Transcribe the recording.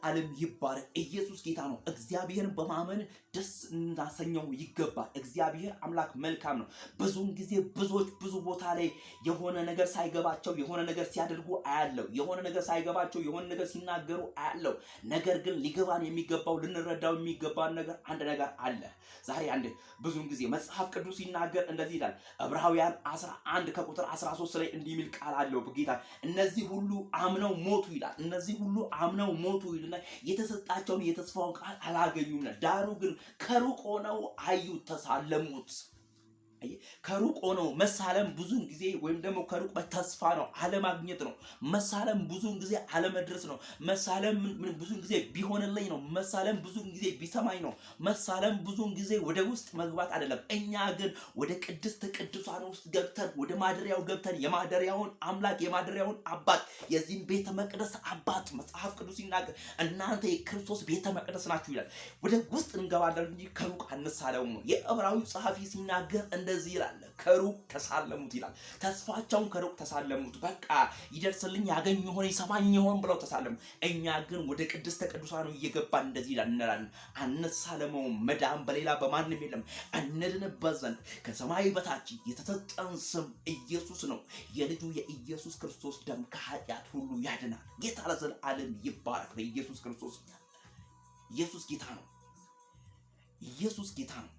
ለዘላለም ይባረክ። ኢየሱስ ጌታ ነው። እግዚአብሔርን በማመን ደስ እናሰኘው ይገባል። እግዚአብሔር አምላክ መልካም ነው። ብዙውን ጊዜ ብዙዎች ብዙ ቦታ ላይ የሆነ ነገር ሳይገባቸው የሆነ ነገር ሲያደርጉ አያለው። የሆነ ነገር ሳይገባቸው የሆነ ነገር ሲናገሩ አያለው። ነገር ግን ሊገባን የሚገባው ልንረዳው የሚገባን ነገር አንድ ነገር አለ። ዛሬ አንድ ብዙውን ጊዜ መጽሐፍ ቅዱስ ሲናገር እንደዚህ ይላል። ዕብራውያን 11 ከቁጥር 13 ላይ እንዲህ የሚል ቃል አለው በጌታ እነዚህ ሁሉ አምነው ሞቱ ይላል። እነዚህ ሁሉ አምነው ሞቱ ይልና የተሰጣቸውን የተስፋውን ቃል አላገኙም። ዳሩ ግን ከሩቅ ሆነው አዩት፣ ተሳለሙት። ከሩቅ ሆነው መሳለም ብዙን ጊዜ ወይም ደግሞ ከሩቅ ተስፋ ነው፣ አለማግኘት ነው። መሳለም ብዙን ጊዜ አለመድረስ ነው። መሳለም ብዙን ጊዜ ቢሆንልኝ ነው። መሳለም ብዙን ጊዜ ቢሰማኝ ነው። መሳለም ብዙን ጊዜ ወደ ውስጥ መግባት አይደለም። እኛ ግን ወደ ቅድስት ቅዱሳን ውስጥ ገብተን ወደ ማደሪያው ገብተን የማደሪያውን አምላክ የማደሪያውን አባት የዚህን ቤተ መቅደስ አባት መጽሐፍ ቅዱስ ሲናገር እናንተ የክርስቶስ ቤተ መቅደስ ናችሁ ይላል። ወደ ውስጥ እንገባለን እንጂ ከሩቅ አንሳለሙ። የዕብራዊው ጸሐፊ ሲናገር እንደዚህ ይላል፣ ከሩቅ ተሳለሙት ይላል። ተስፋቸውን ከሩቅ ተሳለሙት። በቃ ይደርስልኝ ያገኝ ይሆን ይሰማኝ ይሆን ብለው ተሳለሙ። እኛ ግን ወደ ቅድስተ ቅዱሳኑ እየገባን እንደዚህ ይላል እንላለን፣ አንሳለመውም። መዳን በሌላ በማንም የለም፣ እንድንበት ዘንድ ከሰማይ በታች የተሰጠን ስም ኢየሱስ ነው። የልጁ የኢየሱስ ክርስቶስ ደም ከኃጢአት ሁሉ ያድናል። ጌታ ለዘላለም ይባረክ። በኢየሱስ ክርስቶስ ኢየሱስ ጌታ ነው። ኢየሱስ ጌታ ነው።